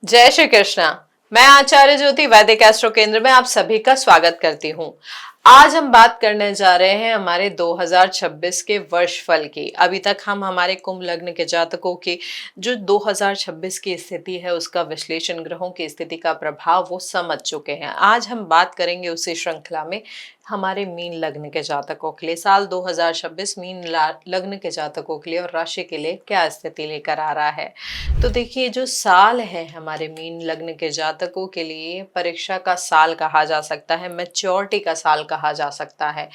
जय श्री कृष्णा। मैं आचार्य ज्योति वैदिक एस्ट्रो केंद्र में आप सभी का स्वागत करती हूँ। आज हम बात करने जा रहे हैं हमारे 2026 के वर्षफल की। अभी तक हम हमारे कुंभ लग्न के जातकों की जो 2026 की स्थिति है उसका विश्लेषण, ग्रहों की स्थिति का प्रभाव वो समझ चुके हैं। आज हम बात करेंगे उसी श्रृंखला में हमारे मीन लग्न के जातकों के लिए साल 2026 मीन लग्न के जातकों के लिए और राशि के लिए क्या स्थिति लेकर आ रहा है। तो देखिए, जो साल है हमारे मीन लग्न के जातकों के लिए परीक्षा का साल कहा जा सकता है, मैच्योरिटी का साल कहा जा सकता है।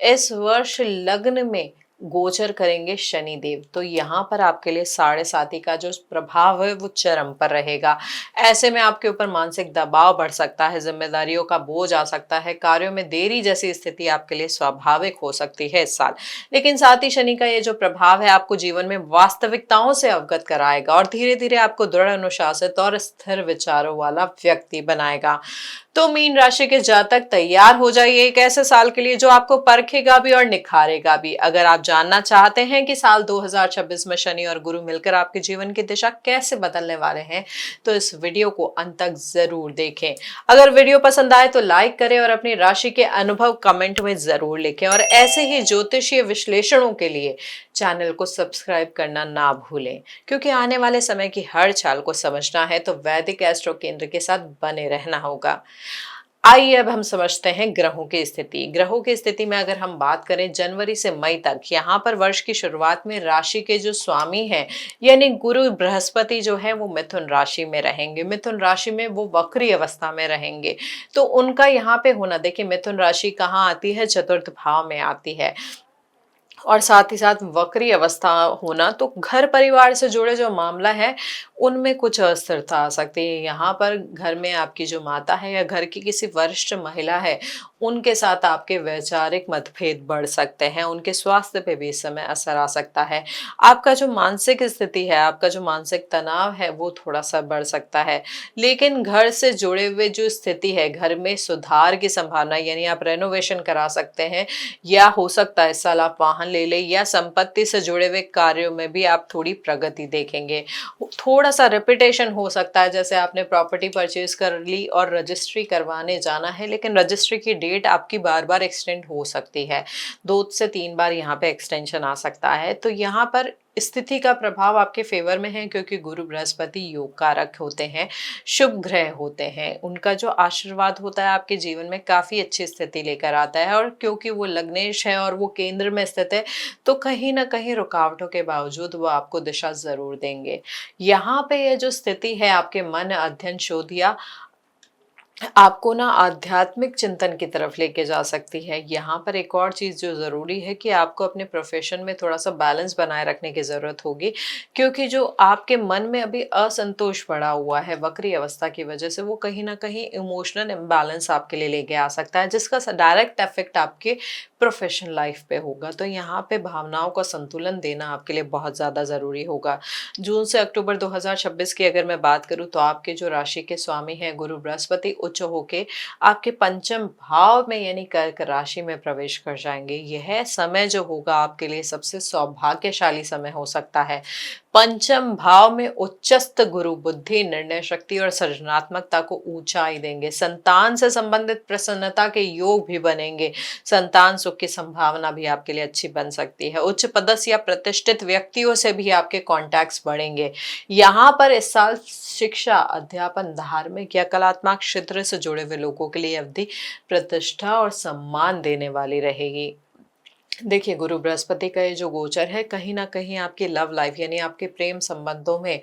इस वर्ष लग्न में गोचर करेंगे शनिदेव, तो यहाँ पर आपके लिए साढ़े साती का जो प्रभाव है वो चरम पर रहेगा। ऐसे में आपके ऊपर मानसिक दबाव बढ़ सकता है, जिम्मेदारियों का बोझ आ सकता है, कार्यों में देरी जैसी स्थिति आपके लिए स्वाभाविक हो सकती है इस साल। लेकिन साथ ही शनि का ये जो प्रभाव है आपको जीवन में वास्तविकताओं से अवगत कराएगा और धीरे धीरे आपको दृढ़ अनुशासित और स्थिर विचारों वाला व्यक्ति बनाएगा। तो मीन राशि के जातक तैयार हो जाइए एक ऐसे साल के लिए जो आपको परखेगा भी और निखारेगा भी। अगर आप जानना चाहते हैं कि साल 2026 में शनि और गुरु मिलकर आपके जीवन की दिशा कैसे बदलने वाले हैं, तो इस वीडियो को अंत तक जरूर देखें। अगर वीडियो पसंद आए तो लाइक करें और अपनी राशि के अनुभव कमेंट में जरूर लिखें। और ऐसे ही ज्योतिषीय विश्लेषणों के लिए चैनल को सब्सक्राइब करना ना भूलें, क्योंकि आने वाले समय की हर चाल को समझना है तो वैदिक एस्ट्रो केंद्र के साथ बने रहना होगा। आइए अब हम समझते हैं ग्रहों की स्थिति। ग्रहों की स्थिति में अगर हम बात करें जनवरी से मई तक, यहाँ पर वर्ष की शुरुआत में राशि के जो स्वामी हैं यानी गुरु बृहस्पति जो है वो मिथुन राशि में रहेंगे। मिथुन राशि में वो वक्री अवस्था में रहेंगे, तो उनका यहाँ पे होना, देखिए मिथुन राशि कहाँ आती है, चतुर्थ भाव में आती है। और साथ ही साथ वक्री अवस्था होना तो घर परिवार से जुड़े जो मामला है उनमें कुछ अस्थिरता आ सकती है। यहाँ पर घर में आपकी जो माता है या घर की किसी वरिष्ठ महिला है उनके साथ आपके वैचारिक मतभेद बढ़ सकते हैं, उनके स्वास्थ्य पे भी इस समय असर आ सकता है। आपका जो मानसिक स्थिति है, आपका जो मानसिक तनाव है वो थोड़ा सा बढ़ सकता है। लेकिन घर से जुड़े हुए जो स्थिति है, घर में सुधार की संभावना, यानी आप रेनोवेशन करा सकते हैं या हो सकता है इस साल आप वाहन ले लें या संपत्ति से जुड़े हुए कार्यों में भी आप थोड़ी प्रगति देखेंगे। थोड़ा सा रिपीटेशन हो सकता है, जैसे आपने प्रॉपर्टी परचेज कर ली और रजिस्ट्री करवाने जाना है, लेकिन रजिस्ट्री की डेट आपकी बार बार एक्सटेंड हो सकती है। 2 से 3 बार यहाँ पे एक्सटेंशन आ सकता है। तो यहाँ पर स्थिति का प्रभाव आपके फेवर में है, क्योंकि गुरु बृहस्पति योग कारक होते हैं, शुभ ग्रह होते हैं। उनका जो आशीर्वाद होता है आपके जीवन में काफी अच्छी स्थिति लेकर आता है। और क्योंकि वो लग्नेश है और वो केंद्र में स्थित है, तो कहीं ना कहीं रुकावटों के बावजूद वो आपको दिशा जरूर देंगे। यहाँ पे ये जो स्थिति है आपके मन, अध्ययन, शोध या आपको ना आध्यात्मिक चिंतन की तरफ लेके जा सकती है। यहाँ पर एक और चीज़ जो ज़रूरी है कि आपको अपने प्रोफेशन में थोड़ा सा बैलेंस बनाए रखने की ज़रूरत होगी, क्योंकि जो आपके मन में अभी असंतोष पड़ा हुआ है वक्री अवस्था की वजह से, वो कहीं ना कहीं इमोशनल इम्बैलेंस आपके लिए लेके आ सकता है, जिसका डायरेक्ट इफेक्ट आपके प्रोफेशनल लाइफ पे होगा। तो यहाँ पे भावनाओं का संतुलन देना आपके लिए बहुत ज़्यादा ज़रूरी होगा। जून से अक्टूबर 2026 की अगर मैं बात करूँ तो आपके जो राशि के स्वामी हैं गुरु बृहस्पति उच्च होके आपके पंचम भाव में यानी कर्क राशि में प्रवेश कर जाएंगे। यह समय जो होगा आपके लिए सबसे सौभाग्यशाली समय हो सकता है। पंचम भाव में उच्चस्थ गुरु बुद्धि, निर्णय शक्ति और सृजनात्मकता को ऊंचाई देंगे। संतान से संबंधित प्रसन्नता के योग भी बनेंगे। संतान सुख की संभावना भी आपके लिए अच्छी बन सकती है। उच्च पदस्थ या प्रतिष्ठित व्यक्तियों से भी आपके कॉन्टैक्ट्स बढ़ेंगे। यहाँ पर इस साल शिक्षा, अध्यापन, धार्मिक या कलात्मक क्षेत्र से जुड़े हुए लोगों के लिए अवधि प्रतिष्ठा और सम्मान देने वाली रहेगी। देखिए, गुरु बृहस्पति का ये जो गोचर है कहीं ना कहीं आपकी लव लाइफ यानी आपके प्रेम संबंधों में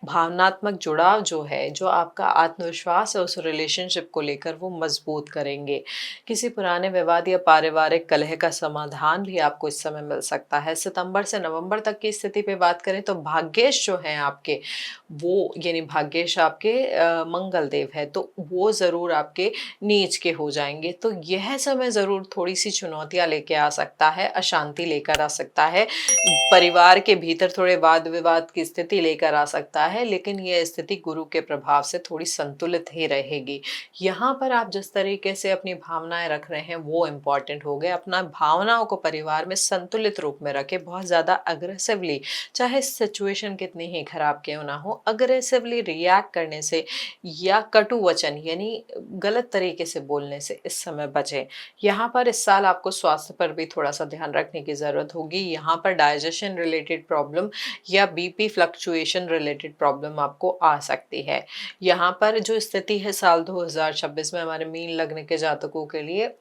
भावनात्मक जुड़ाव जो है, जो आपका आत्मविश्वास है उस रिलेशनशिप को लेकर, वो मजबूत करेंगे। किसी पुराने विवाद या पारिवारिक कलह का समाधान भी आपको इस समय मिल सकता है। सितंबर से नवंबर तक की स्थिति पे बात करें तो भाग्येश जो है आपके, वो यानी भाग्येश आपके मंगल देव है, तो वो जरूर आपके नीच के हो जाएंगे। तो यह समय जरूर थोड़ी सी चुनौतियां लेके आ सकता है, अशांति लेकर आ सकता है, परिवार के भीतर थोड़े वाद विवाद की स्थिति लेकर आ सकता है, लेकिन यह स्थिति गुरु के प्रभाव से थोड़ी संतुलित ही रहेगी। यहाँ पर आप जिस तरीके से अपनी भावनाएं रख रहे हैं वो इम्पोर्टेंट हो गए। अपना भावनाओं को परिवार में संतुलित रूप में रखें, बहुत ज़्यादा अग्रेसिवली, चाहे सिचुएशन कितनी ही खराब क्यों ना हो, अग्रेसिवली रिएक्ट करने से या कटु वचन यानी गलत तरीके से बोलने से इस समय बचें। यहाँ पर इस साल आपको स्वास्थ्य पर भी थोड़ा सा ध्यान रखने की ज़रूरत होगी। यहाँ पर डाइजेशन रिलेटेड प्रॉब्लम या बीपी फ्लक्चुएशन रिलेटेड प्रॉब्लम आपको आ सकती है। यहाँ पर जो स्थिति है साल 2026 में हमारे मीन लग्न के जातकों के लिए,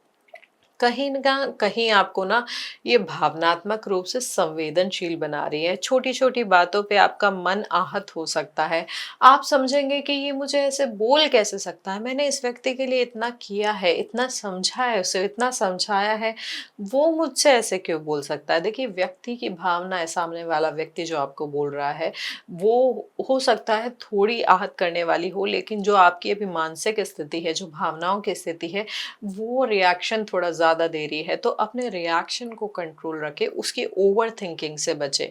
कहीं ना कहीं आपको ना ये भावनात्मक रूप से संवेदनशील बना रही है। छोटी छोटी बातों पे आपका मन आहत हो सकता है। आप समझेंगे कि ये मुझे ऐसे बोल कैसे सकता है, मैंने इस व्यक्ति के लिए इतना किया है, इतना समझा है, उसे इतना समझाया है, वो मुझसे ऐसे क्यों बोल सकता है। देखिए, व्यक्ति की भावना है, सामने वाला व्यक्ति जो आपको बोल रहा है वो हो सकता है थोड़ी आहत करने वाली हो, लेकिन जो आपकी अभी मानसिक स्थिति है, जो भावनाओं की स्थिति है, वो रिएक्शन थोड़ा ज़्यादा दे रही है। तो अपने रिएक्शन को कंट्रोल रखें, उसकी ओवर थिंकिंग से बचें।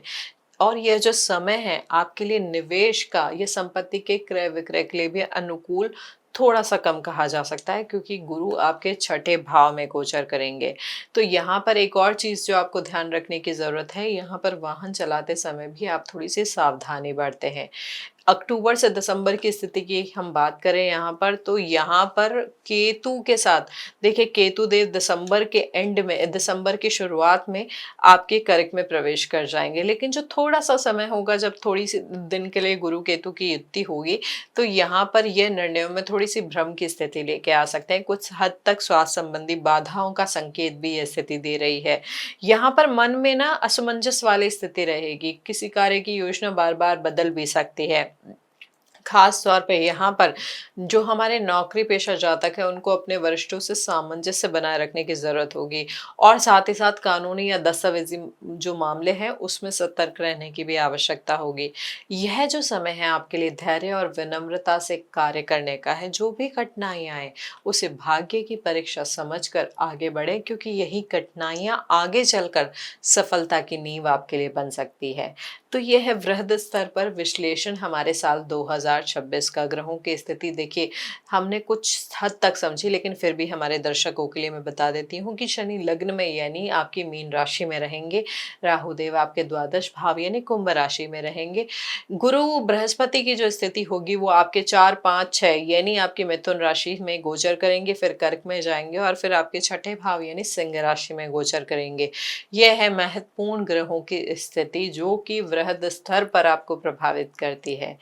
और यह जो समय है आपके लिए निवेश का, ये संपत्ति के क्रय विक्रय के लिए भी अनुकूल थोड़ा सा कम कहा जा सकता है, क्योंकि गुरु आपके छठे भाव में गोचर करेंगे। तो यहाँ पर एक और चीज़ जो आपको ध्यान रखने की ज़रूरत है, यहाँ पर वाहन चलाते समय भी आप थोड़ी सी सावधानी बरते हैं। अक्टूबर से दिसंबर की स्थिति की हम बात करें यहाँ पर, तो यहाँ पर केतु के साथ, देखिए केतु देव दिसंबर के एंड में, दिसंबर की शुरुआत में आपके कर्क में प्रवेश कर जाएंगे। लेकिन जो थोड़ा सा समय होगा जब थोड़ी सी दिन के लिए गुरु केतु की युति होगी, तो यहाँ पर यह निर्णयों में थोड़ी सी भ्रम की स्थिति लेके आ सकते हैं। कुछ हद तक स्वास्थ्य संबंधी बाधाओं का संकेत भी यह स्थिति दे रही है। यहाँ पर मन में ना असमंजस वाली स्थिति रहेगी, किसी कार्य की योजना बार बार बदल भी सकती है। खास तौर पे यहाँ पर जो हमारे नौकरी पेशा जातक है, उनको अपने वरिष्ठों से सामंजस्य बनाए रखने की जरूरत होगी। और साथ ही साथ कानूनी या दस्तावेजी जो मामले हैं उसमें सतर्क रहने की भी आवश्यकता होगी। यह जो समय है आपके लिए धैर्य और विनम्रता से कार्य करने का है। जो भी कठिनाइयां आए उसे भाग्य की परीक्षा समझकर आगे बढ़े, क्योंकि यही कठिनाइयां आगे चलकर सफलता की नींव आपके लिए बन सकती है। तो यह है वृहद स्तर पर विश्लेषण हमारे साल 2026 का। ग्रहों की स्थिति देखिए हमने कुछ हद तक समझी, लेकिन फिर भी हमारे दर्शकों के लिए मैं बता देती हूँ कि शनि लग्न में यानी आपकी मीन राशि में रहेंगे, राहु देव आपके द्वादश भाव यानी कुंभ राशि में रहेंगे, गुरु बृहस्पति की जो स्थिति होगी वो आपके 4, 5, 6 यानी आपकी मिथुन राशि में गोचर करेंगे, फिर कर्क में जाएंगे और फिर आपके छठे भाव यानी सिंह राशि में गोचर करेंगे। यह है महत्वपूर्ण ग्रहों की स्थिति जो कि वृहद स्तर पर आपको प्रभावित करती है।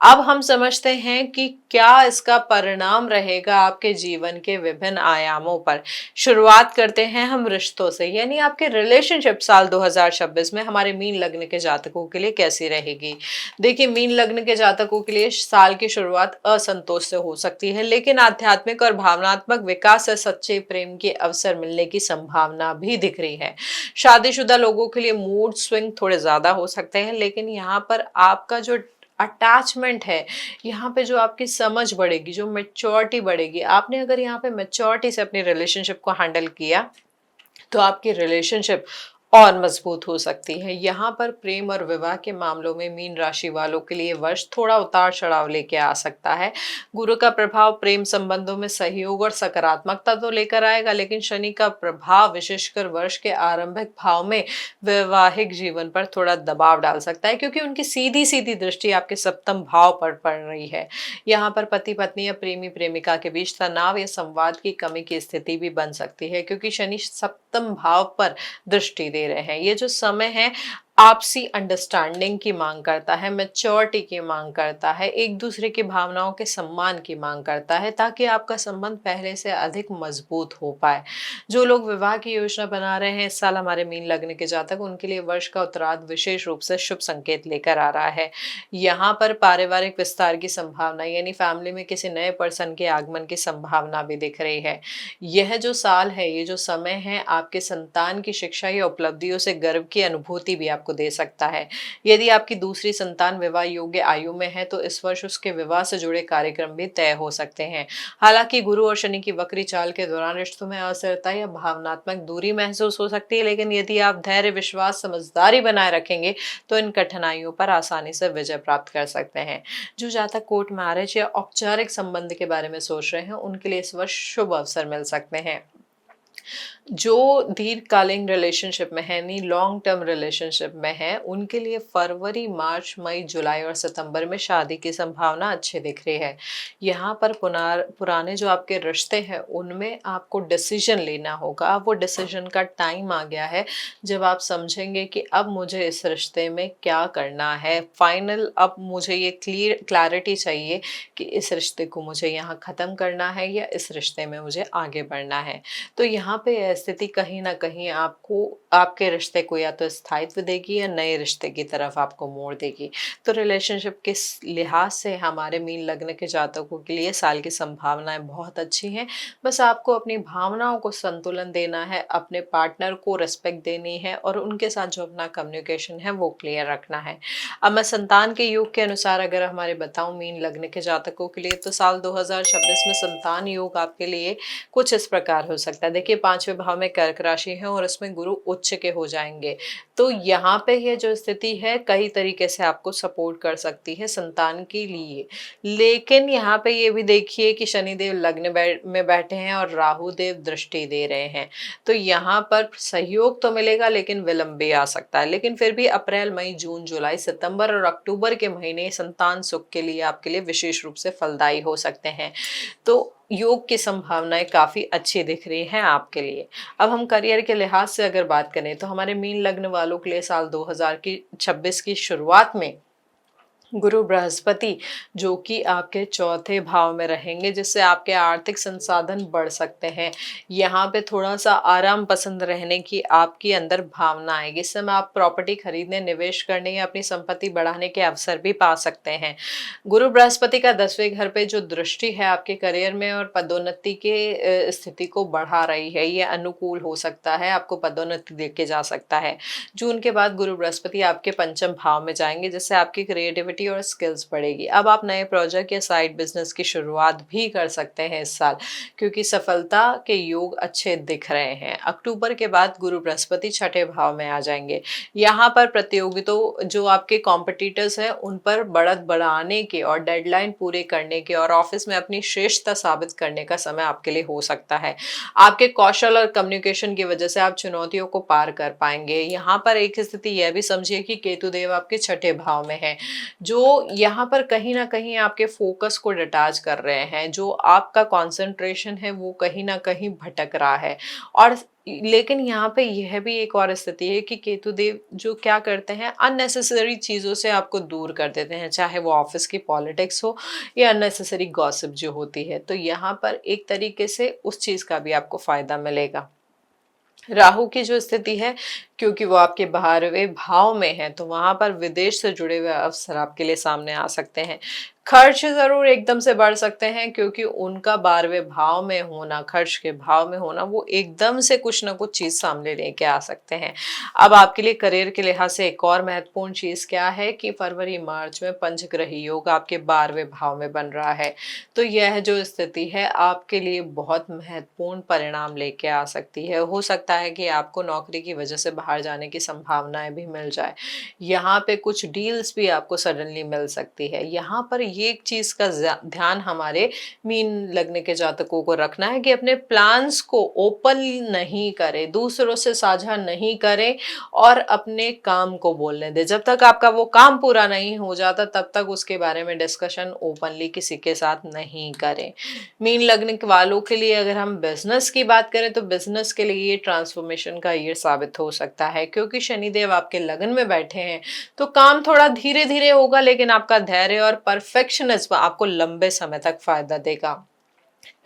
अब हम समझते हैं कि क्या इसका परिणाम रहेगा आपके जीवन के विभिन्न आयामों पर। शुरुआत करते हैं हम रिश्तों से, यानी आपके रिलेशनशिप साल 2026 में हमारे मीन लग्न के जातकों के लिए कैसी रहेगी। देखिए, मीन लग्न के जातकों के लिए साल की शुरुआत असंतोष से हो सकती है, लेकिन आध्यात्मिक और भावनात्मक विकास से सच्चे प्रेम के अवसर मिलने की संभावना भी दिख रही है। शादीशुदा लोगों के लिए मूड स्विंग थोड़े ज्यादा हो सकते हैं, लेकिन यहाँ पर आपका जो अटैचमेंट है, यहाँ पे जो आपकी समझ बढ़ेगी, जो मेच्योरिटी बढ़ेगी, आपने अगर यहाँ पे मेच्योरिटी से अपनी रिलेशनशिप को हैंडल किया तो आपकी रिलेशनशिप और मजबूत हो सकती है। यहाँ पर प्रेम और विवाह के मामलों में मीन राशि वालों के लिए वर्ष थोड़ा उतार चढ़ाव लेके आ सकता है। गुरु का प्रभाव प्रेम संबंधों में सहयोग और सकारात्मकता तो लेकर आएगा, लेकिन शनि का प्रभाव विशेषकर वर्ष के आरंभिक भाव में वैवाहिक जीवन पर थोड़ा दबाव डाल सकता है, क्योंकि उनकी सीधी सीधी दृष्टि आपके सप्तम भाव पर पड़ रही है। यहाँ पर पति पत्नी या प्रेमी प्रेमिका के बीच तनाव या संवाद की कमी की स्थिति भी बन सकती है, क्योंकि शनि सप्तम भाव पर दृष्टि दे रहे हैं। ये जो समय है आपसी अंडरस्टैंडिंग की मांग करता है, मैच्योरिटी की मांग करता है, एक दूसरे की भावनाओं के सम्मान की मांग करता है, ताकि आपका संबंध पहले से अधिक मजबूत हो पाए। जो लोग विवाह की योजना बना रहे हैं इस साल हमारे मीन लग्न के जातक, उनके लिए वर्ष का उत्तरार्ध विशेष रूप से शुभ संकेत लेकर आ रहा है। यहाँ पर पारिवारिक विस्तार की संभावना यानी फैमिली में किसी नए पर्सन के आगमन की संभावना भी दिख रही है। यह जो साल है, ये जो समय है, आपके संतान की शिक्षा या उपलब्धियों से गर्व की अनुभूति भी आपको आपको दे सकता है। यदि आपकी दूसरी संतान विवाह योग्य आयु में है तो इस वर्ष उसके विवाह से जुड़े कार्यक्रम भी तय हो सकते हैं। हालांकि गुरु और शनि की वक्री चाल के दौरान रिश्तों में अस्थिरता या भावनात्मक दूरी महसूस हो सकती है, लेकिन यदि आप धैर्य, विश्वास, समझदारी बनाए रखेंगे तो इन कठिनाइयों पर आसानी से विजय प्राप्त कर सकते हैं। जो जातक कोर्ट मैरिज या औपचारिक संबंध के बारे में सोच रहे हैं उनके लिए इस वर्ष शुभ अवसर मिल सकते हैं। जो दीर्घकालीन रिलेशनशिप में है, यानी लॉन्ग टर्म रिलेशनशिप में है, उनके लिए फरवरी, मार्च, मई, जुलाई और सितंबर में शादी की संभावना अच्छी दिख रही है। यहाँ पर पुराने जो आपके रिश्ते हैं उनमें आपको डिसीजन लेना होगा। अब वो डिसीजन का टाइम आ गया है जब आप समझेंगे कि अब मुझे इस रिश्ते में क्या करना है। फाइनल अब मुझे ये क्लैरिटी चाहिए कि इस रिश्ते को मुझे यहाँ ख़त्म करना है या इस रिश्ते में मुझे आगे बढ़ना है। तो यहाँ पे स्थिति कहीं न कहीं आपको आपके रिश्ते को या तो स्थायित्व देगी या नए रिश्ते की तरफ आपको मोड़ देगी। तो रिलेशनशिप के लिहाज से हमारे मीन लग्न के जातकों के लिए साल की संभावनाएं बहुत अच्छी हैं। बस आपको अपनी भावनाओं को संतुलन देना है, अपने पार्टनर को रिस्पेक्ट देनी है और उनके साथ जो अपना कम्युनिकेशन है वो क्लियर रखना है। अब मैं संतान के योग के अनुसार अगर हमारे बताऊं मीन लग्न के जातकों के लिए, तो साल 2026 में संतान योग आपके लिए कुछ इस प्रकार हो सकता है। देखिए, 5वें भाव में कर्क राशि है और इसमें गुरु उच्च के हो जाएंगे। तो यहाँ पे ये जो स्थिति है कई तरीके से आपको सपोर्ट कर सकती है संतान के लिए। लेकिन यहाँ पे ये भी देखिए कि शनिदेव लग्न में बैठे हैं और राहु देव दृष्टि दे रहे हैं। तो यहाँ पर सहयोग तो मिलेगा लेकिन विलंब भी आ सकता है। लेकिन फिर भी अप्रैल, मई, जून, जुलाई, सितंबर और अक्टूबर के महीने संतान सुख के लिए आपके लिए विशेष रूप से फलदायी हो सकते हैं। तो योग की संभावनाएं काफी अच्छी दिख रही हैं आपके लिए। अब हम करियर के लिहाज से अगर बात करें तो हमारे मीन लग्न वालों के लिए साल 2026 की शुरुआत में गुरु बृहस्पति जो कि आपके चौथे भाव में रहेंगे, जिससे आपके आर्थिक संसाधन बढ़ सकते हैं। यहाँ पे थोड़ा सा आराम पसंद रहने की आपके अंदर भावना आएगी। इस समय आप प्रॉपर्टी खरीदने, निवेश करने या अपनी संपत्ति बढ़ाने के अवसर भी पा सकते हैं। गुरु बृहस्पति का 10वें घर पे जो दृष्टि है आपके करियर में और पदोन्नति के स्थिति को बढ़ा रही है, ये अनुकूल हो सकता है, आपको पदोन्नति देके जा सकता है। जून के बाद गुरु बृहस्पति आपके पंचम भाव में जाएंगे, जिससे आपकी क्रिएटिविटी और स्किल्स बढ़ेगी। अब आप नए प्रोजेक्ट या साइड बिजनेस की शुरुआत भी कर सकते हैं इस साल, क्योंकि सफलता के योग अच्छे दिख रहे हैं। अक्टूबर के बाद गुरु बृहस्पति छठे भाव में आ जाएंगे। यहाँ पर प्रतियोगितों जो आपके कॉम्पिटिटर्स हैं उन पर बढ़त बढ़ाने के और डेडलाइन पूरे करने के और ऑफिस में अपनी श्रेष्ठता साबित करने का समय आपके लिए हो सकता है। आपके कौशल और कम्युनिकेशन की वजह से आप चुनौतियों को पार कर पाएंगे। यहाँ पर एक स्थिति यह भी समझिए कि केतु देव आपके छठे भाव में है, जो यहाँ पर कहीं ना कहीं आपके फोकस को डिटैच कर रहे हैं। जो आपका कंसंट्रेशन है वो कहीं ना कहीं भटक रहा है। और लेकिन यहाँ पे यह भी एक और स्थिति है कि केतु देव जो क्या करते हैं, अननेसेसरी चीजों से आपको दूर कर देते हैं, चाहे वो ऑफिस की पॉलिटिक्स हो या अननेसेसरी गॉसिप जो होती है। तो यहाँ पर एक तरीके से उस चीज का भी आपको फायदा मिलेगा। राहु की जो स्थिति है, क्योंकि वो आपके 12वें भाव में है, तो वहां पर विदेश से जुड़े हुए अवसर आपके लिए सामने आ सकते हैं। खर्च जरूर एकदम से बढ़ सकते हैं, क्योंकि उनका 12वें भाव में होना, खर्च के भाव में होना, वो एकदम से कुछ ना कुछ चीज सामने लेके आ सकते हैं। अब आपके लिए करियर के लिहाज से एक और महत्वपूर्ण चीज क्या है कि फरवरी, मार्च में पंचग्रही योग आपके 12वें भाव में बन रहा है। तो यह जो स्थिति है आपके लिए बहुत महत्वपूर्ण परिणाम लेके आ सकती है। हो सकता है कि आपको नौकरी की वजह से बाहर जाने की संभावनाएं भी मिल जाए। यहाँ पे कुछ डील्स भी आपको सडनली मिल सकती है। यहाँ पर ये एक चीज का ध्यान हमारे मीन लग्न के जातकों को रखना है कि अपने प्लान्स को ओपन नहीं करें, दूसरों से साझा नहीं करें और अपने काम को बोलने दें। जब तक आपका वो काम पूरा नहीं हो जाता तब तक उसके बारे में डिस्कशन ओपनली किसी के साथ नहीं करें। मीन लग्न वालों के लिए अगर हम बिजनेस की बात करें तो बिजनेस के लिए ये ट्रांसफॉर्मेशन का ईयर साबित हो सकता है, क्योंकि शनिदेव आपके लगन में बैठे हैं। तो काम थोड़ा धीरे धीरे होगा, लेकिन आपका धैर्य और परफेक्शनिज्म आपको लंबे समय तक फायदा देगा।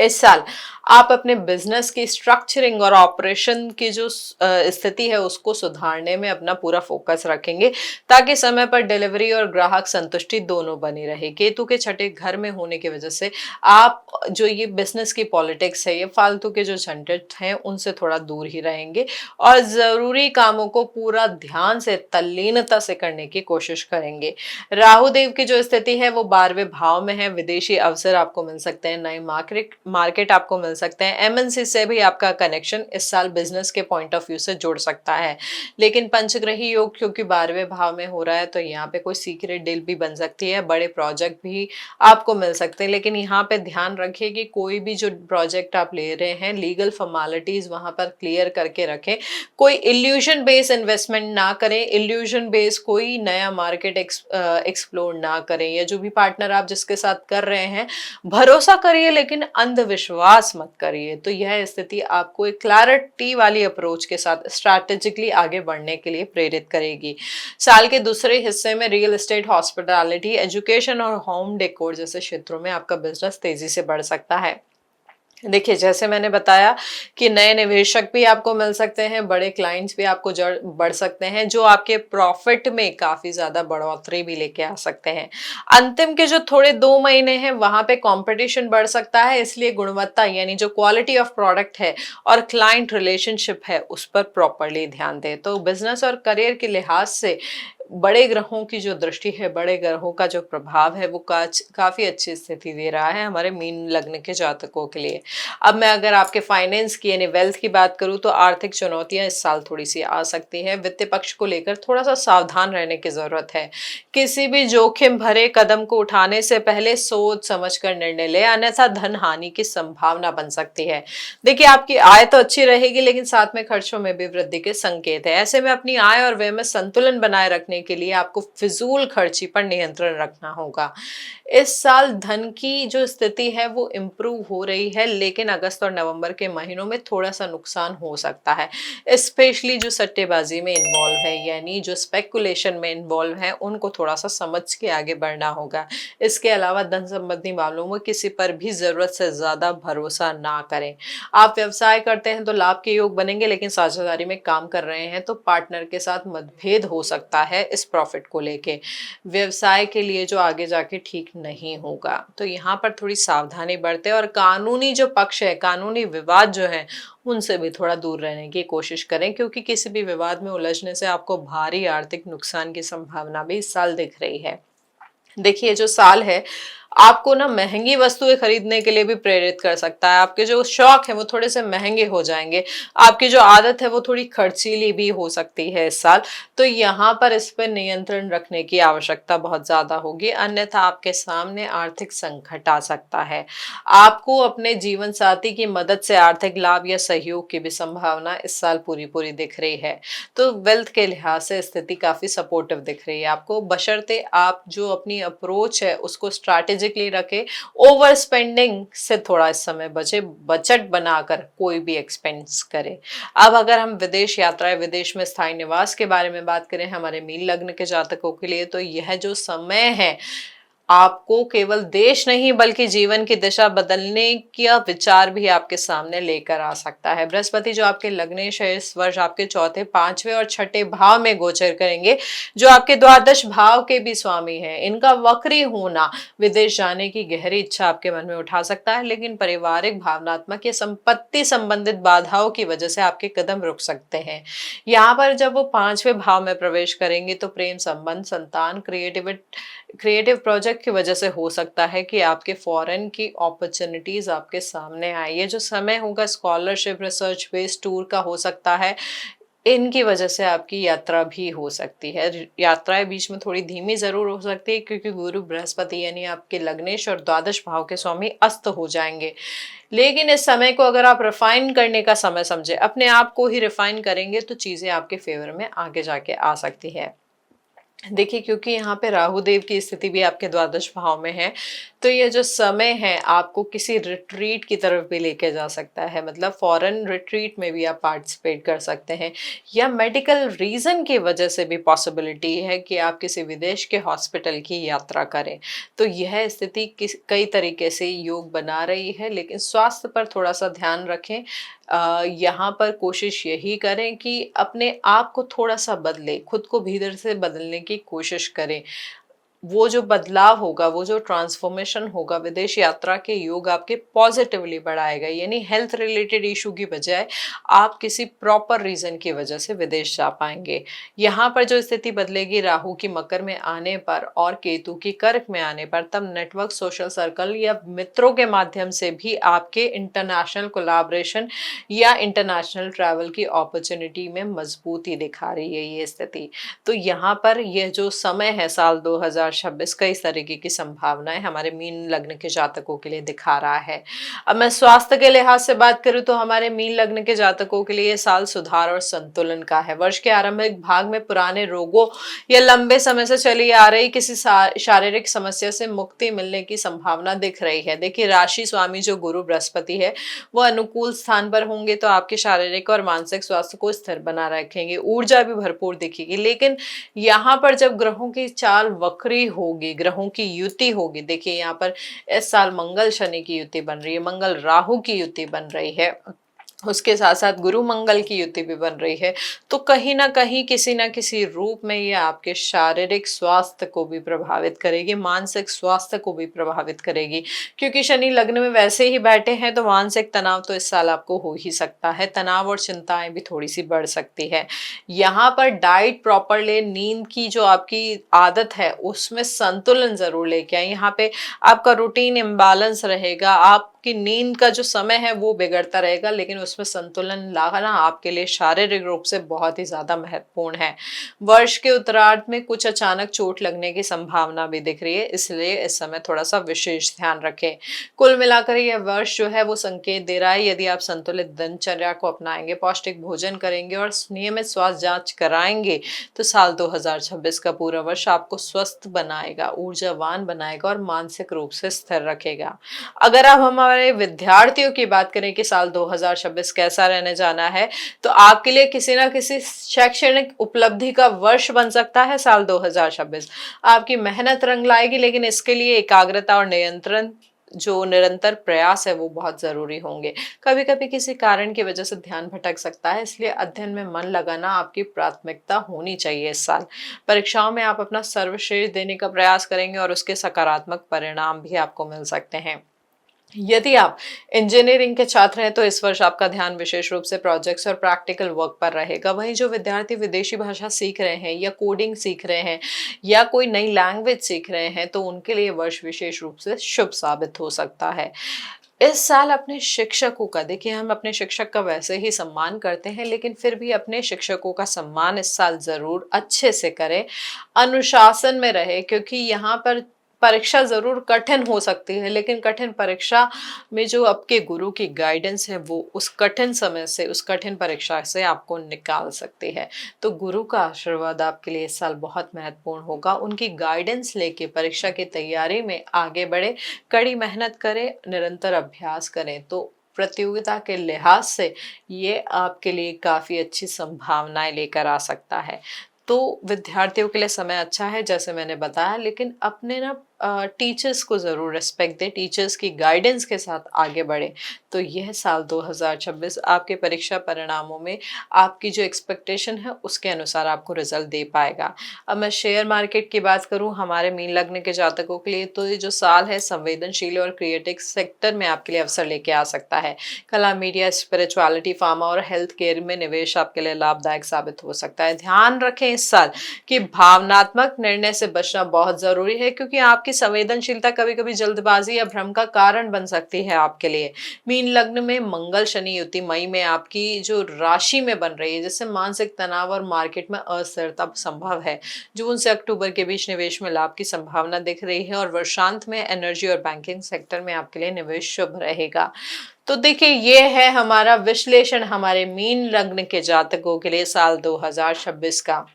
इस साल आप अपने बिजनेस की स्ट्रक्चरिंग और ऑपरेशन की जो स्थिति है उसको सुधारने में अपना पूरा फोकस रखेंगे, ताकि समय पर डिलीवरी और ग्राहक संतुष्टि दोनों बनी रहे। केतु के छठे घर में होने की वजह से आप जो ये बिजनेस की पॉलिटिक्स है, ये फालतू के जो झंझट हैं उनसे थोड़ा दूर ही रहेंगे और जरूरी कामों को पूरा ध्यान से तल्लीनता से करने की कोशिश करेंगे। राहु देव की जो स्थिति है वो 12वें भाव में है। विदेशी अवसर आपको मिल सकते हैं, नए मार्केट मार्केट आपको मिल सकते हैं, एमएनसी से भी आपका कनेक्शन इस साल बिजनेस के पॉइंट ऑफ व्यू से जुड़ सकता है। लेकिन पंचग्रही योग क्योंकि 12वें भाव में हो रहा है, तो यहाँ पे कोई सीक्रेट डील भी बन सकती है, बड़े प्रोजेक्ट भी आपको मिल सकते हैं। लेकिन यहाँ पे ध्यान रखिए कि कोई भी जो प्रोजेक्ट आप ले रहे हैं, लीगल फॉर्मेलिटीज वहां पर क्लियर करके रखें। कोई इल्यूजन बेस्ड इन्वेस्टमेंट ना करें, इल्यूजन बेस्ड कोई नया मार्केट एक्सप्लोर ना करें, या जो भी पार्टनर आप जिसके साथ कर रहे हैं भरोसा करिए लेकिन अंधविश्वास मत करिए। तो यह स्थिति आपको एक क्लैरिटी वाली अप्रोच के साथ स्ट्रैटेजिकली आगे बढ़ने के लिए प्रेरित करेगी। साल के दूसरे हिस्से में रियल एस्टेट, हॉस्पिटैलिटी, एजुकेशन और होम डेकोर जैसे क्षेत्रों में आपका बिजनेस तेजी से बढ़ सकता है। देखिए, जैसे मैंने बताया कि नए निवेशक भी आपको मिल सकते हैं, बड़े क्लाइंट्स भी आपको जड़ बढ़ सकते हैं, जो आपके प्रॉफिट में काफी ज्यादा बढ़ोतरी भी लेके आ सकते हैं। अंतिम के जो थोड़े 2 महीने हैं वहां पे कंपटीशन बढ़ सकता है, इसलिए गुणवत्ता यानी जो क्वालिटी ऑफ प्रोडक्ट है और क्लाइंट रिलेशनशिप है उस पर प्रॉपरली ध्यान दें। तो बिजनेस और करियर के लिहाज से बड़े ग्रहों की जो दृष्टि है, बड़े ग्रहों का जो प्रभाव है वो काफी अच्छी स्थिति दे रहा है हमारे मीन लग्न के जातकों के लिए। अब मैं अगर आपके फाइनेंस की यानी वेल्थ की बात करूं तो आर्थिक चुनौतियां इस साल थोड़ी सी आ सकती हैं। वित्तीय पक्ष को लेकर थोड़ा सा सावधान रहने की जरूरत है। किसी भी जोखिम भरे कदम को उठाने से पहले सोच समझ कर निर्णय लें, अन्यथा धन हानि की संभावना बन सकती है। देखिए, आपकी आय तो अच्छी रहेगी लेकिन साथ में खर्चों में भी वृद्धि के संकेत है। ऐसे में अपनी आय और व्यय में संतुलन बनाए रखने के लिए आपको फिजूल खर्ची पर नियंत्रण रखना होगा। इस साल धन की जो स्थिति है वो इम्प्रूव हो रही है, लेकिन अगस्त और नवंबर के महीनों में थोड़ा सा नुकसान हो सकता है। स्पेशली जो सट्टेबाजी में इन्वॉल्व है यानी जो स्पेकुलेशन में इन्वॉल्व है उनको थोड़ा सा समझ के आगे बढ़ना होगा। इसके अलावा धन संबंधी मामलों में किसी पर भी जरूरत से ज्यादा भरोसा ना करें। आप व्यवसाय करते हैं तो लाभ के योग बनेंगे, लेकिन साझेदारी में काम कर रहे हैं तो पार्टनर के साथ मतभेद हो सकता है इस प्रॉफिट को लेके। व्यवसाय के लिए जो आगे जाके ठीक नहीं होगा, तो यहाँ पर थोड़ी सावधानी बरते और कानूनी जो पक्ष है, कानूनी विवाद जो है उनसे भी थोड़ा दूर रहने की कोशिश करें, क्योंकि किसी भी विवाद में उलझने से आपको भारी आर्थिक नुकसान की संभावना भी इस साल दिख रही है। देखिए, जो साल है आपको ना महंगी वस्तुएं खरीदने के लिए भी प्रेरित कर सकता है। आपके जो शौक है वो थोड़े से महंगे हो जाएंगे, आपकी जो आदत है वो थोड़ी खर्चीली भी हो सकती है इस साल। तो यहाँ पर इस पर नियंत्रण रखने की आवश्यकता बहुत ज्यादा होगी, अन्यथा आपके सामने आर्थिक संकट आ सकता है। आपको अपने जीवन साथी की मदद से आर्थिक लाभ या सहयोग की भी संभावना इस साल पूरी पूरी दिख रही है। तो वेल्थ के लिहाज से स्थिति काफी सपोर्टिव दिख रही है आपको, बशर्ते आप जो अपनी अप्रोच है उसको स्ट्रैटेजिकली रखे। ओवर स्पेंडिंग से थोड़ा इस समय बचे, बजट बनाकर कोई भी एक्सपेंस करे। अब अगर हम विदेश यात्राएं, विदेश में स्थायी निवास के बारे में बात करें हमारे मीन लग्न के जातकों के लिए, तो यह जो समय है आपको केवल देश नहीं बल्कि जीवन की दिशा बदलने का विचार भी आपके सामने लेकर आ सकता है। बृहस्पति जो आपके लग्नेश है इस वर्ष आपके चौथे, पांचवें और छठे भाव में गोचर करेंगे, जो आपके द्वादश भाव के भी स्वामी हैं। इनका वक्री होना विदेश जाने की गहरी इच्छा आपके मन में उठा सकता है, लेकिन पारिवारिक, भावनात्मक या संपत्ति संबंधित बाधाओं की वजह से आपके कदम रुक सकते हैं। यहाँ पर जब वो पांचवें भाव में प्रवेश करेंगे तो प्रेम संबंध, संतान, क्रिएटिव प्रोजेक्ट की वजह से हो सकता है कि आपके फॉरेन की अपॉर्चुनिटीज आपके सामने आए। ये जो समय होगा स्कॉलरशिप, रिसर्च बेस्ड टूर का हो सकता है, इनकी वजह से आपकी यात्रा भी हो सकती है। यात्राएं बीच में थोड़ी धीमी जरूर हो सकती है, क्योंकि गुरु बृहस्पति यानी आपके लग्नेश और द्वादश भाव के स्वामी अस्त हो जाएंगे। लेकिन इस समय को अगर आप रिफाइन करने का समय समझे, अपने आप को ही रिफाइन करेंगे तो चीजें आपके फेवर में आगे जाके आ सकती है। देखिए, क्योंकि यहाँ पे राहु देव की स्थिति भी आपके द्वादश भाव में है, तो ये जो समय है आपको किसी रिट्रीट की तरफ भी लेके जा सकता है, मतलब फॉरेन रिट्रीट में भी आप पार्टिसिपेट कर सकते हैं, या मेडिकल रीजन की वजह से भी पॉसिबिलिटी है कि आप किसी विदेश के हॉस्पिटल की यात्रा करें। तो यह स्थिति किस कई तरीके से योग बना रही है, लेकिन स्वास्थ्य पर थोड़ा सा ध्यान रखें। यहाँ पर कोशिश यही करें कि अपने आप को थोड़ा सा बदले, खुद को भीतर से बदलने की कोशिश करें। वो जो बदलाव होगा, वो जो ट्रांसफॉर्मेशन होगा विदेश यात्रा के योग आपके पॉजिटिवली बढ़ाएगा, यानी हेल्थ रिलेटेड इशू की बजाय आप किसी प्रॉपर रीजन की वजह से विदेश जा पाएंगे। यहाँ पर जो स्थिति बदलेगी राहु की मकर में आने पर और केतु की कर्क में आने पर, तब नेटवर्क, सोशल सर्कल या मित्रों के माध्यम से भी आपके इंटरनेशनल कोलैबोरेशन या इंटरनेशनल ट्रैवल की अपॉर्चुनिटी में मजबूती दिखा रही है ये स्थिति। तो यहाँ पर यह जो समय है साल 2026 का, इस तरीके की संभावनाएं हमारे मीन लग्न के जातकों के लिए दिखा रहा है। अब मैं स्वास्थ्य के लिहाज से बात करूं तो हमारे मीन लग्न के जातकों के लिए ये साल सुधार और संतुलन का है। वर्ष के आरंभिक भाग में पुराने रोगों या लंबे समय से चली आ रही किसी शारीरिक समस्या से मुक्ति मिलने की संभावना दिख रही है। देखिए, राशि स्वामी जो गुरु बृहस्पति है वो अनुकूल स्थान पर होंगे तो आपके शारीरिक और मानसिक स्वास्थ्य को स्थिर बना रखेंगे, ऊर्जा भी भरपूर दिखेगी। लेकिन यहाँ पर जब ग्रहों की चाल वक्री होगी, ग्रहों की युति होगी, देखिए यहाँ पर इस साल मंगल शनि की युति बन रही है, मंगल राहु की युति बन रही है, उसके साथ साथ गुरु मंगल की युति भी बन रही है। तो कहीं ना कहीं किसी ना किसी रूप में ये आपके शारीरिक स्वास्थ्य को भी प्रभावित करेगी, मानसिक स्वास्थ्य को भी प्रभावित करेगी, क्योंकि शनि लग्न में वैसे ही बैठे हैं तो मानसिक तनाव तो इस साल आपको हो ही सकता है, तनाव और चिंताएं भी थोड़ी सी बढ़ सकती है। यहाँ पर डाइट प्रॉपर ले, नींद की जो आपकी आदत है उसमें संतुलन जरूर लेके आए। यहाँ पे आपका रूटीन इम्बैलेंस रहेगा, आपकी नींद का जो समय है वो बिगड़ता रहेगा, लेकिन उसमें संतुलन लाना आपके लिए शारीरिक रूप से बहुत ही ज्यादा महत्वपूर्ण है। वर्ष के उत्तरार्ध में कुछ अचानक चोट लगने की संभावना भी दिख रही है, इसलिए इस समय थोड़ा सा विशेष ध्यान रखें। कुल मिलाकर यह वर्ष जो है वो संकेत दे रहा है, यदि आप संतुलित दिनचर्या को अपनाएंगे, पौष्टिक भोजन करेंगे और नियमित स्वास्थ्य जांच कराएंगे तो साल 2026 का पूरा वर्ष आपको स्वस्थ बनाएगा, ऊर्जावान बनाएगा और मानसिक रूप से स्थिर रखेगा। अगर आप हमारे विद्यार्थियों की बात करें कि साल 2026 कैसा रहने जाना है, तो आपके लिए किसी ना किसी शैक्षणिक उपलब्धि का वर्ष बन सकता है साल 2026। आपकी मेहनत रंग लाएगी, लेकिन इसके लिए एकाग्रता और नियंत्रण, जो निरंतर प्रयास है वो बहुत जरूरी होंगे। कभी कभी किसी कारण की वजह से ध्यान भटक सकता है, इसलिए अध्ययन में मन लगाना आपकी प्राथमिकता होनी चाहिए इस साल। परीक्षाओं में आप अपना सर्वश्रेष्ठ देने का प्रयास करेंगे और उसके सकारात्मक परिणाम भी आपको मिल सकते हैं। यदि आप इंजीनियरिंग के छात्र हैं तो इस वर्ष आपका ध्यान विशेष रूप से प्रोजेक्ट्स और प्रैक्टिकल वर्क पर रहेगा। वहीं जो विद्यार्थी विदेशी भाषा सीख रहे हैं या कोडिंग सीख रहे हैं या कोई नई लैंग्वेज सीख रहे हैं तो उनके लिए वर्ष विशेष रूप से शुभ साबित हो सकता है। इस साल अपने शिक्षकों का, देखिए हम अपने शिक्षक का वैसे ही सम्मान करते हैं, लेकिन फिर भी अपने शिक्षकों का सम्मान इस साल जरूर अच्छे से करें, अनुशासन में रहे, क्योंकि यहाँ पर परीक्षा जरूर कठिन हो सकती है, लेकिन कठिन परीक्षा में जो आपके गुरु की गाइडेंस है वो उस कठिन समय से, उस कठिन परीक्षा से आपको निकाल सकती है। तो गुरु का आशीर्वाद आपके लिए इस साल बहुत महत्वपूर्ण होगा। उनकी गाइडेंस लेके परीक्षा की तैयारी में आगे बढ़े, कड़ी मेहनत करें, निरंतर अभ्यास करें, तो प्रतियोगिता के लिहाज से ये आपके लिए काफी अच्छी संभावनाएं लेकर आ सकता है। तो विद्यार्थियों के लिए समय अच्छा है जैसे मैंने बताया, लेकिन अपने ना टीचर्स को ज़रूर रिस्पेक्ट दें, टीचर्स की गाइडेंस के साथ आगे बढ़े। तो यह साल 2026 आपके परीक्षा परिणामों में आपकी जो एक्सपेक्टेशन है उसके अनुसार आपको रिजल्ट दे पाएगा। अब मैं शेयर मार्केट की बात करूं हमारे मीन लग्न के जातकों के लिए, तो ये जो साल है संवेदनशील और क्रिएटिव सेक्टर में आपके लिए अवसर लेके आ सकता है। कला, मीडिया, स्पिरिचुअलिटी, फार्मा और हेल्थ केयर में निवेश आपके लिए लाभदायक साबित हो सकता है। ध्यान रखें इस साल कि भावनात्मक निर्णय से बचना बहुत जरूरी है, क्योंकि आपकी संवेदनशीलता कभी कभी जल्दबाजी या भ्रम का कारण बन सकती है आपके लिए। मीन लग्न में मंगल शनि युति मई में आपकी जो राशि में बन रही है, जिससे मानसिक तनाव और मार्केट में अस्थिरता संभव है। जून से अक्टूबर के बीच निवेश में लाभ की संभावना दिख रही है और वर्षांत में एनर्जी और बैंकिंग सेक्टर में आपके लिए निवेश शुभ रहेगा। तो देखिए, ये है हमारा विश्लेषण हमारे मीन लग्न के जातकों के लिए साल 2026 का।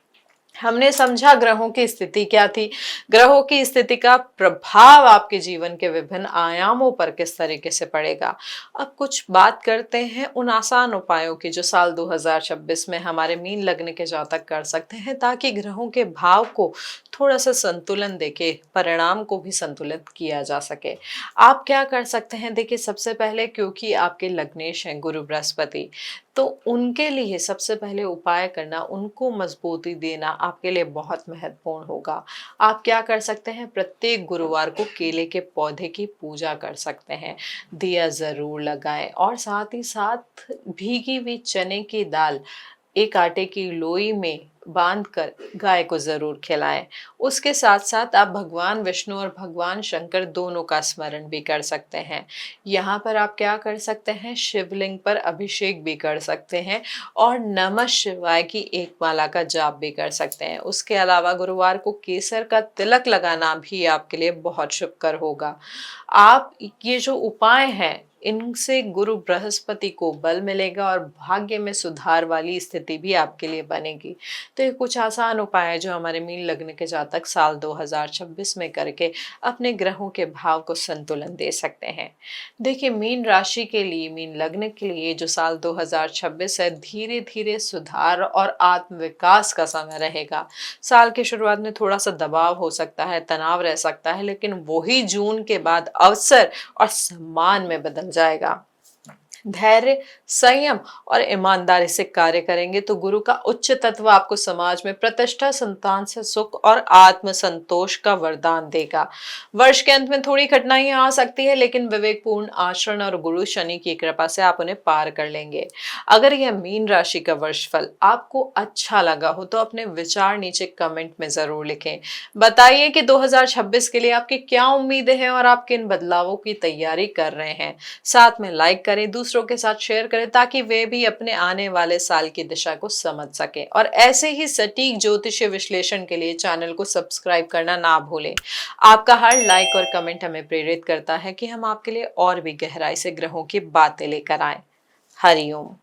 हमने समझा ग्रहों की स्थिति क्या थी, ग्रहों की स्थिति का प्रभाव आपके जीवन के विभिन्न आयामों पर किस तरीके से पड़ेगा। अब कुछ बात करते हैं उन आसान उपायों की जो साल 2026 में हमारे मीन लग्न के जातक कर सकते हैं, ताकि ग्रहों के भाव को थोड़ा सा संतुलन देके परिणाम को भी संतुलित किया जा सके। आप क्या कर सकते हैं, देखिए सबसे पहले क्योंकि आपके लग्नेश हैं गुरु बृहस्पति, तो उनके लिए सबसे पहले उपाय करना, उनको मजबूती देना आपके लिए बहुत महत्वपूर्ण होगा। आप क्या कर सकते हैं, प्रत्येक गुरुवार को केले के पौधे की पूजा कर सकते हैं, दिया ज़रूर लगाएं और साथ ही साथ भीगी हुई चने की दाल एक आटे की लोई में बांधकर गाय को जरूर खिलाएं। उसके साथ साथ आप भगवान विष्णु और भगवान शंकर दोनों का स्मरण भी कर सकते हैं। यहाँ पर आप क्या कर सकते हैं, शिवलिंग पर अभिषेक भी कर सकते हैं और नमः शिवाय की एक माला का जाप भी कर सकते हैं। उसके अलावा गुरुवार को केसर का तिलक लगाना भी आपके लिए बहुत शुभकर होगा। आप ये जो उपाय हैं, इनसे गुरु बृहस्पति को बल मिलेगा और भाग्य में सुधार वाली स्थिति भी आपके लिए बनेगी। तो ये कुछ आसान उपाय है जो हमारे मीन लग्न के जातक साल 2026 में करके अपने ग्रहों के भाव को संतुलन दे सकते हैं। देखिए मीन राशि के लिए, मीन लग्न के लिए जो साल 2026 है, धीरे धीरे सुधार और आत्मविकास का समय रहेगा। साल की शुरुआत में थोड़ा सा दबाव हो सकता है, तनाव रह सकता है, लेकिन वही जून के बाद अवसर और सम्मान में बदल जाएगा। धैर्य, संयम और ईमानदारी से कार्य करेंगे तो गुरु का उच्च तत्व आपको समाज में प्रतिष्ठा, संतान से सुख और आत्म संतोष का वरदान देगा। वर्ष के अंत में थोड़ी कठिनाइयां आ सकती है, लेकिन विवेकपूर्ण आचरण और गुरु शनि की कृपा से आप उन्हें पार कर लेंगे। अगर यह मीन राशि का वर्ष फल आपको अच्छा लगा हो तो अपने विचार नीचे कमेंट में जरूर लिखें। बताइए कि 2026 के लिए आपकी क्या उम्मीदें हैं और आप किन बदलावों की तैयारी कर रहे हैं। साथ में लाइक करें, दूसरों के साथ शेयर करें, ताकि वे भी अपने आने वाले साल की दिशा को समझ सकें। और ऐसे ही सटीक ज्योतिषीय विश्लेषण के लिए चैनल को सब्सक्राइब करना ना भूलें। आपका हर लाइक और कमेंट हमें प्रेरित करता है कि हम आपके लिए और भी गहराई से ग्रहों की बातें लेकर आए। हरिओम।